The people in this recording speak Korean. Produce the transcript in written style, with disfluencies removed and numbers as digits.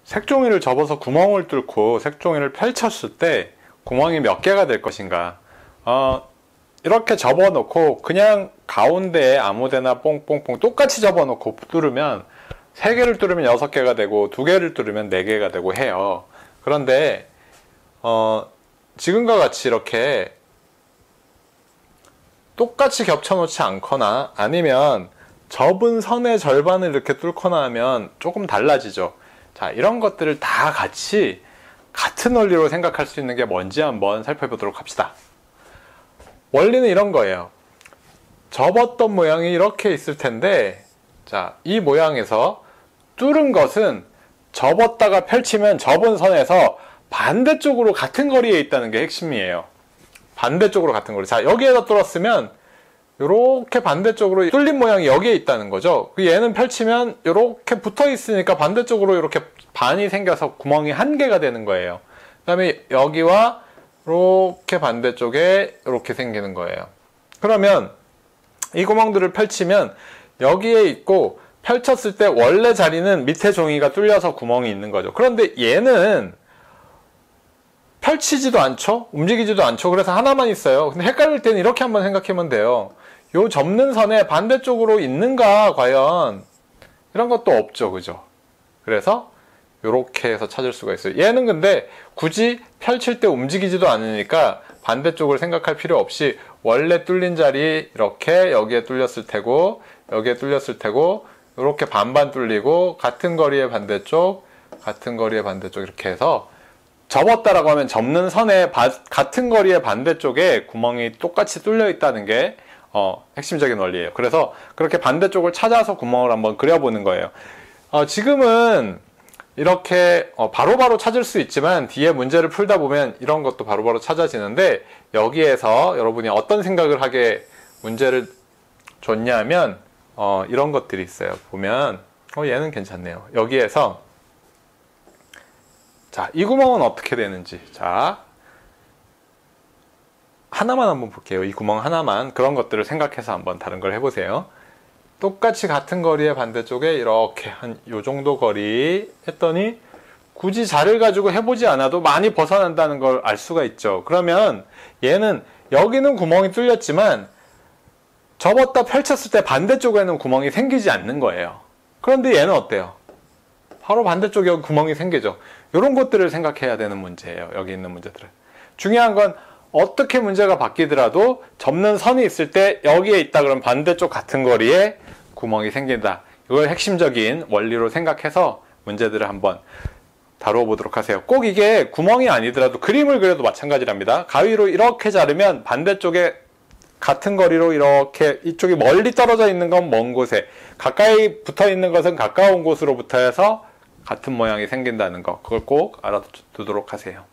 색종이를 접어서 구멍을 뚫고 색종이를 펼쳤을 때 구멍이 몇 개가 될 것인가. 이렇게 접어 놓고 그냥 가운데에 아무데나 뽕뽕뽕 똑같이 접어 놓고 뚫으면 3개를 뚫으면 6개가 되고 2개를 뚫으면 4개가 되고 해요. 그런데 지금과 같이 이렇게 똑같이 겹쳐 놓지 않거나 아니면 접은 선의 절반을 이렇게 뚫거나 하면 조금 달라지죠. 자, 이런 것들을 다 같이 같은 원리로 생각할 수 있는 게 뭔지 한번 살펴보도록 합시다. 원리는 이런 거예요. 접었던 모양이 이렇게 있을 텐데, 자, 이 모양에서 뚫은 것은 접었다가 펼치면 접은 선에서 반대쪽으로 같은 거리에 있다는 게 핵심이에요. 반대쪽으로 같은 거리. 자, 여기에다 뚫었으면 요렇게 반대쪽으로 뚫린 모양이 여기에 있다는 거죠. 얘는 펼치면 요렇게 붙어 있으니까 반대쪽으로 이렇게 반이 생겨서 구멍이 1개가 되는 거예요. 그 다음에 여기와 이렇게 반대쪽에 이렇게 생기는 거예요. 그러면 이 구멍들을 펼치면 여기에 있고 펼쳤을 때 원래 자리는 밑에 종이가 뚫려서 구멍이 있는 거죠. 그런데 얘는 펼치지도 않죠? 움직이지도 않죠? 그래서 하나만 있어요. 근데 헷갈릴 때는 이렇게 한번 생각하면 돼요. 요 접는 선에 반대쪽으로 있는가 과연? 이런 것도 없죠. 그죠? 그래서 요렇게 해서 찾을 수가 있어요. 얘는 근데 굳이 펼칠 때 움직이지도 않으니까 반대쪽을 생각할 필요 없이 원래 뚫린 자리 이렇게 여기에 뚫렸을 테고 여기에 뚫렸을 테고 이렇게 반반 뚫리고 같은 거리의 반대쪽 같은 거리의 반대쪽 이렇게 해서 접었다라고 하면 접는 선의 같은 거리의 반대쪽에 구멍이 똑같이 뚫려 있다는 게 핵심적인 원리예요. 그래서 그렇게 반대쪽을 찾아서 구멍을 한번 그려보는 거예요. 지금은 이렇게 바로바로 찾을 수 있지만 뒤에 문제를 풀다 보면 이런 것도 바로바로 찾아지는데 여기에서 여러분이 어떤 생각을 하게 문제를 줬냐면 이런 것들이 있어요. 보면 얘는 괜찮네요. 여기에서 자, 이 구멍은 어떻게 되는지 자 하나만 한번 볼게요. 이 구멍 하나만 그런 것들을 생각해서 한번 다른 걸 해보세요. 똑같이 같은 거리의 반대쪽에 이렇게 한 요 정도 거리 했더니 굳이 자를 가지고 해보지 않아도 많이 벗어난다는 걸 알 수가 있죠. 그러면 얘는 여기는 구멍이 뚫렸지만 접었다 펼쳤을 때 반대쪽에는 구멍이 생기지 않는 거예요. 그런데 얘는 어때요? 바로 반대쪽에 구멍이 생기죠. 이런 것들을 생각해야 되는 문제예요. 여기 있는 문제들은. 중요한 건 어떻게 문제가 바뀌더라도 접는 선이 있을 때 여기에 있다 그러면 반대쪽 같은 거리에 구멍이 생긴다. 이걸 핵심적인 원리로 생각해서 문제들을 한번 다루어 보도록 하세요. 꼭 이게 구멍이 아니더라도 그림을 그려도 마찬가지랍니다. 가위로 이렇게 자르면 반대쪽에 같은 거리로 이렇게 이쪽이 멀리 떨어져 있는 건 먼 곳에 가까이 붙어 있는 것은 가까운 곳으로부터 해서 같은 모양이 생긴다는 거 그걸 꼭 알아두도록 하세요.